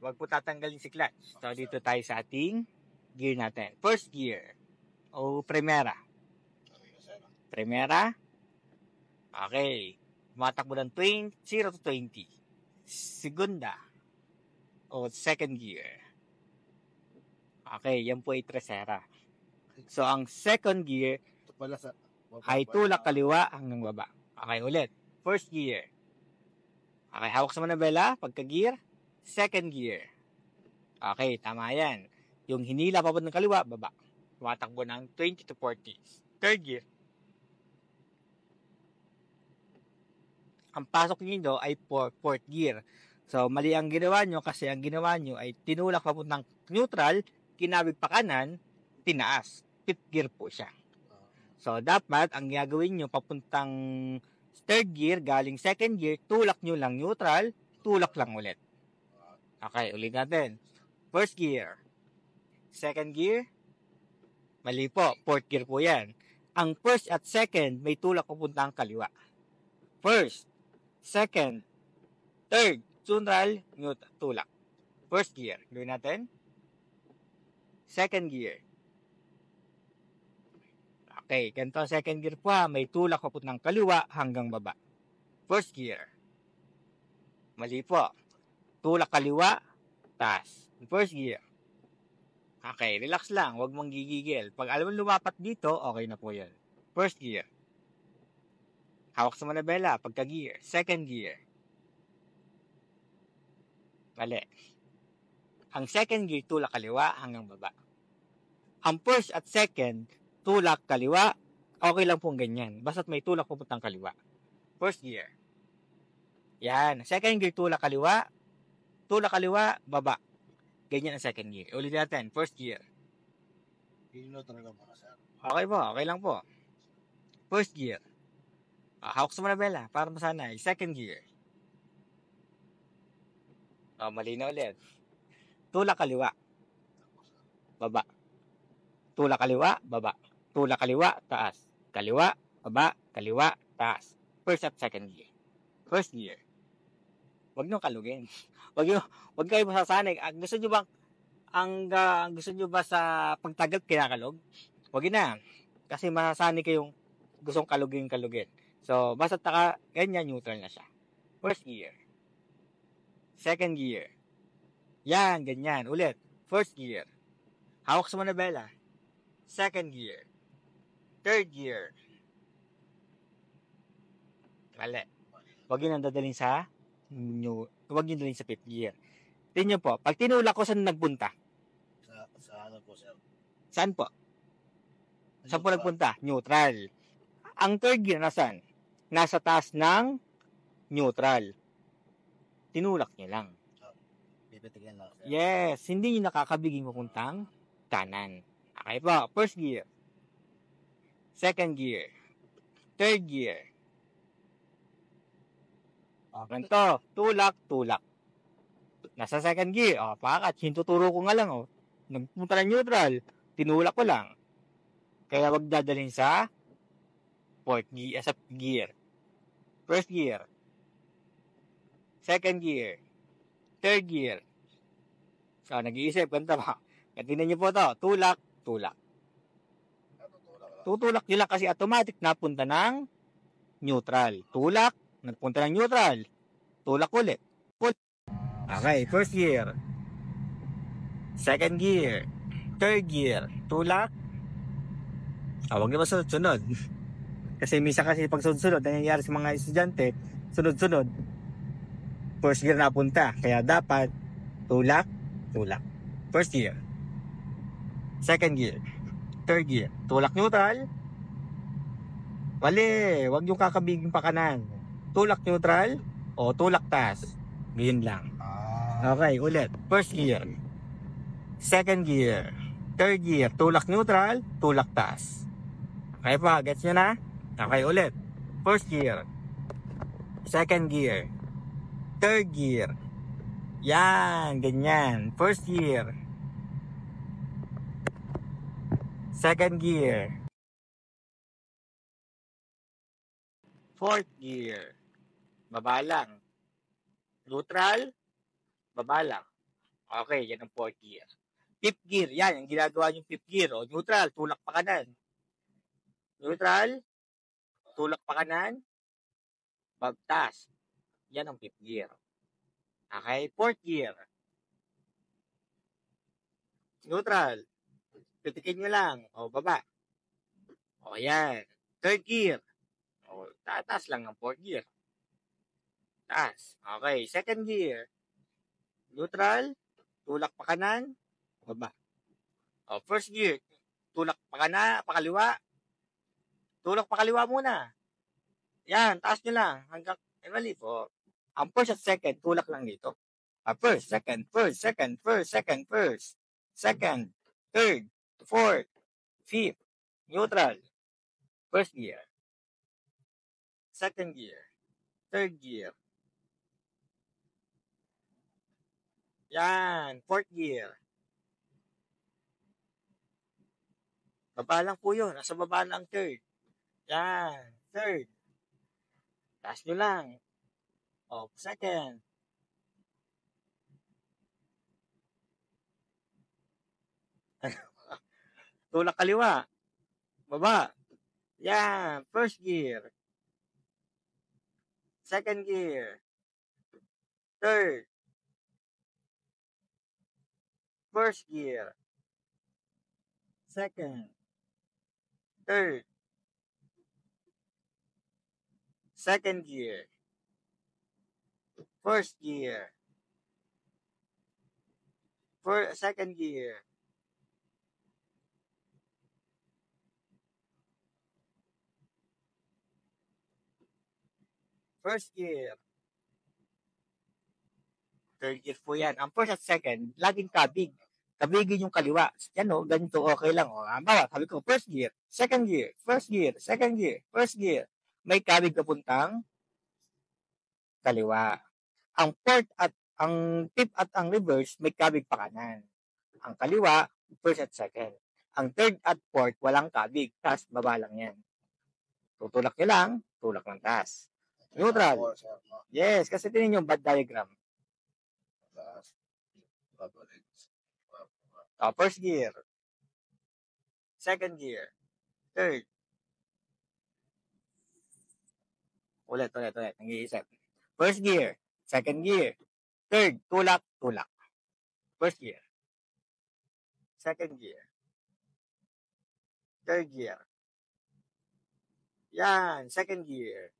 Huwag po tatanggalin si clutch. So, dito tayo sa ating gear natin. First gear. O primera. Primera. Okay. Tumatakbo ng 0 to 20. Segunda. O second gear. Okay, yan po ay tercera. So, ang second gear ay tulak kaliwa hanggang baba. Okay, ulit. First gear. Okay, hawak sa manabela. Pagka-gear. Second gear. Okay, tama yan. Yung hinila papunta ng kaliwa, baba. Tumatakbo ng 20 to 40. Third gear. Ang pasok nyo ay fourth gear. So, mali ang ginawa nyo kasi ang ginawa nyo ay tinulak papuntang neutral, kinabig pa kanan, tinaas. Fifth gear po siya. So, dapat ang gagawin nyo papuntang third gear, galing second gear, tulak nyo lang neutral, tulak lang ulit. Okay, ulit natin. First gear. Second gear. Mali po, fourth gear po yan. Ang first at second, may tulak papuntang kaliwa. First, second, third, neutral, tulak. First gear. Gawin natin. Second gear. Okay, ganito ang second gear po ha. May tulak papuntang kaliwa hanggang baba. First gear. Mali po. Tulak kaliwa, taas. First gear. Okay, relax lang. Huwag mong gigigil. Pag alam mo lumapat dito, okay na po yan. First gear. Hawak sa manabela. Pagka-gear. Second gear. Mali. Ang second gear, tulak kaliwa hanggang baba. Ang first at second, tulak kaliwa, okay lang pong ganyan. Basta't may tulak pupuntang kaliwa. First gear. Yan. Second gear, tulak kaliwa, baba. Ganyan ang second gear. Ulit natin. First gear. Okay po. Okay lang po. First gear. Hawak sa manabela para masanay. Second gear. Mali na ulit. Tulak kaliwa. Baba. Tulak kaliwa, baba. Tulak kaliwa, taas. Kaliwa, baba, kaliwa, taas. First at second gear. First gear. Huwag nyo kalugin. Huwag kayo masasanay. Gusto nyo ba sa pagtagal kinakalog? Huwag na. Kasi masasanay kayong gustong kalugin. So, basta ganyan, neutral na siya. First gear. Second gear. Yan, ganyan. Ulit. First gear. Hawak sa manabela. Second gear. Third gear. Mali. Huwag yun ang dadalhin sa fifth gear. Tingnan po, pag tinulak ko, saan nagpunta? Sa ano po, sir? Saan po? Saan po nagpunta? Neutral. Ang third gear, nasaan? Nasa taas ng neutral. Tinulak nyo lang. Pipitikin lang, sir. Yes, hindi nyo nakakabiging mapuntang kanan. Okay po, first gear. Second gear. Third gear. Ganito, tulak. Nasa second gear. Pakat, hintuturo ko nga lang. Nagpunta ng neutral. Tinulak ko lang. Kaya wag dadalhin sa fourth gear, sa gear. First gear. Second gear. Third gear. So, nag-iisip. Ganito ba? Tingnan nyo po to. Tulak. Tutulak nyo lang kasi automatic napunta ng neutral. Tulak. Napunta ng neutral. Tulak ulit. Okay, first gear. Second gear. Third gear. Tulak. Huwag naman sunod-sunod. Kasi minsan pag sunod-sunod, nangyayari sa mga estudyante, sunod-sunod. First gear napunta. Kaya dapat tulak. First gear. Second gear. Third gear. Tulak neutral. Wali. Huwag yung kakabiging pa kanan. Tulak neutral o tulak taas. Ganyan lang. Okay, ulit. First gear. Second gear. Third gear. Tulak neutral. Tulak taas. Okay pa, gets nyo na? Okay, ulit. First gear. Second gear. Third gear. Yan, ganyan. First gear. Second gear. Fourth gear. Baba lang. Neutral. Baba lang. Okay, yan ang fourth gear. Fifth gear, yan, yung ginagawa yung fifth gear. O, neutral, tulak pa kanan. Neutral, tulak pa kanan, pagtas. Yan ang fifth gear. Okay, fourth gear. Neutral, pitikin nyo lang. O, baba. O, yan. Third gear. O, tataas lang ang fourth gear. Taas. Okay, second gear. Neutral, tulak pa kanan, baba. O, first gear, tulak pa kanan, pakaliwa. Tulak pakaliwa muna. Yan, taas nyo lang. Hanggang, mali po. Ang first at second, tulak lang dito. First, second, first, second, first, second, first. Second, third, fourth, fifth. Neutral. First gear. Second gear. Third gear. Yan, fourth gear. Baba lang po yun. Nasa baba lang third. Yan, third. Taas nyo lang. O, second. Tulak kaliwa. Baba. Yan, first gear. Second gear. Third. First gear. Second. Third. Second gear. First gear. Second gear. First gear. Third gear po yan. Ang first at second, laging kabig. Kabigin yung kaliwa. Yan o, ganito, okay lang. O, bawa, sabi ko, first gear, second gear, first gear, second gear, first gear. May kabig kapuntang kaliwa. Ang fourth at ang fifth at ang reverse, may kabig pa kanan. Ang kaliwa, first at second. Ang third at fourth, walang kabig. Tas, baba lang yan. Tutulak nyo lang, tulak ng tas. Neutral. Yes, kasi tingin yung bad diagram. First gear. Second gear. Third. Ulit. Nag-iisip. First gear. Second gear. Third. Tulak. First gear. Second gear. Third gear. Yan. Second gear.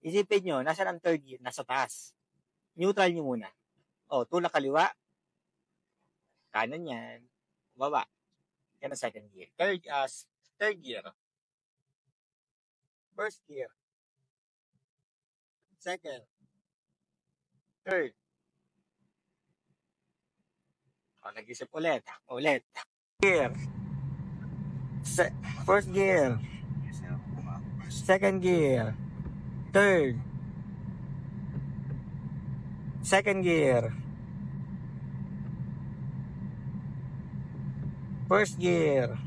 Isipin nyo, nasa ang third gear? Nasa taas. Neutral nyo muna. O, tulak kaliwa. Kanan yan. Baba. Yan ang second gear. Third gear. First gear. Second. Third. O, nag-isip ulit. Gear. First gear. Second gear. Third. Second gear. First gear.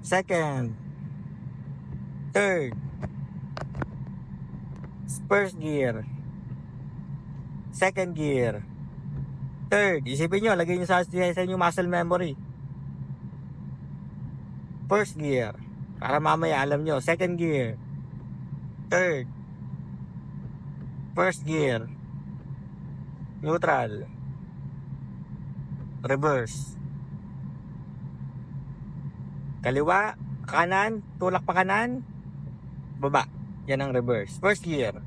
Second. Third. First gear. Second gear. Third. Isipin nyo, lagay nyo sa inyong muscle memory. First gear. Para mamaya alam nyo. Second gear. Third. First gear. Neutral. Reverse. Kaliwa, kanan, tulak pa kanan, baba. Yan ang reverse. First gear.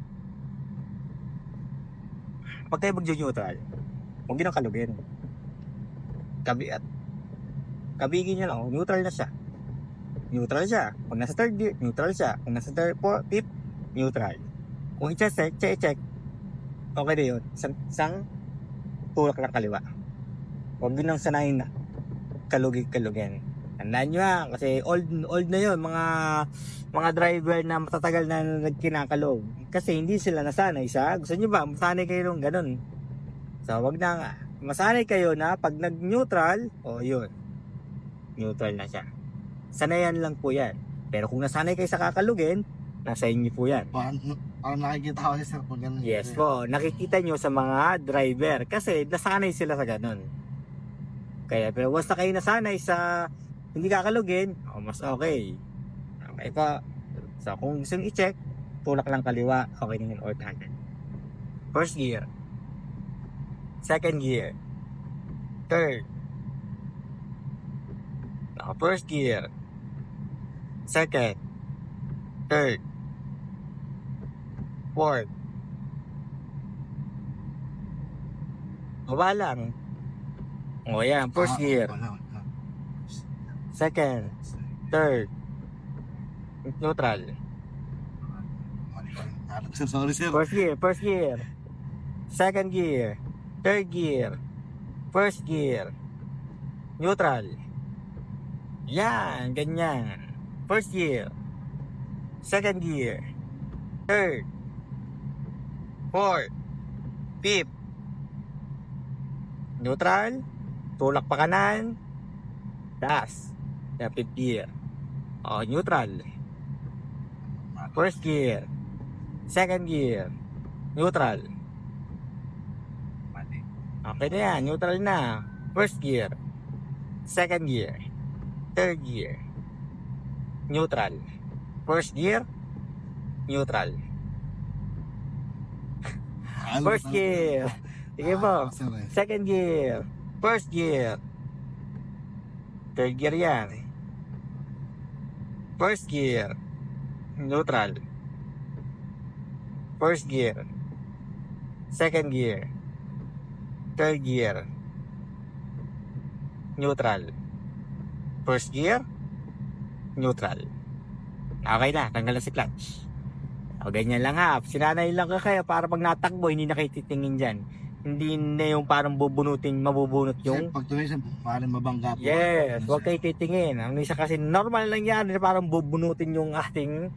Pag kayo mag-neutral, huwag nyo kalugin. Kabigin nyo lang. Neutral na siya. Pag nasa third gear, neutral siya. Pag nasa third, fourth, fifth, neutral. Kung i-check, okay na yun. Isang tulak lang kaliwa. Huwag nyo nang sanayin na kalugin. Tandaan nyo kasi old na yun, mga driver na matatagal na nagkinakalog. Kasi hindi sila nasanay sa, gusto nyo ba, masanay kayo nung ganun. So, wag na nga. Masanay kayo na pag nag-neutral, yun. Neutral na siya. Sanayan lang po yan. Pero kung nasanay kayo sa kakalugin, nasa inyo po yan. Parang nakikita ko sir pag ganun. Yes po, nakikita nyo sa mga driver kasi nasanay sila sa ganun. Kaya pero once na kayo nasanay sa hindi kakalugin, mas okay. Okay po. So kung gusto nyo i-check, tulak lang kaliwa, okay na yun or kanan. First gear. Second gear. Third. First gear. Second. Third. Fourth. Baba lang. O yan, first gear. Second. Third. Neutral. Sorry sir. First gear. Second gear. Third gear. First gear. Neutral. Yan, ganyan. First gear. Second gear. Third. Fourth. Fifth. Neutral. Tulak pa kanan. Taas. Yan, fifth gear. Neutral. First gear. Second gear. Neutral. Okay na yan. Neutral na. First gear. Second gear. Third gear. Neutral. First gear. Neutral. First gear. Sige po. Second gear. First gear. Third gear yan. First gear. Neutral. First gear. Second gear. Third gear. Neutral. First gear. Neutral. Okay na, tanggal na si clutch. Ganyan lang ha. Sinanay lang ka kaya para pag natakbo, hindi na kayo titingin dyan. Hindi na yung parang mabubunot yung... Pag tuloy siya, parang mabangga po. Yes, huwag kayo titingin. Ang isa kasi normal lang yan na parang bubunutin yung ating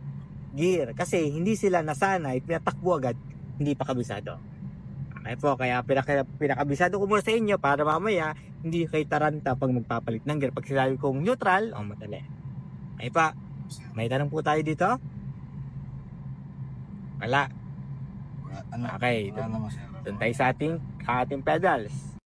gear. Kasi hindi sila nasanay, pinatakbo agad, hindi pa kabisado. Okay po, kaya pinakabisado ko muna sa inyo para mamaya hindi kayo taranta pag magpapalit ng gear. Pag sinabi kong neutral, madali. Okay pa, may tanong po tayo dito? Wala. Okay, doon tayo sa ating pedals.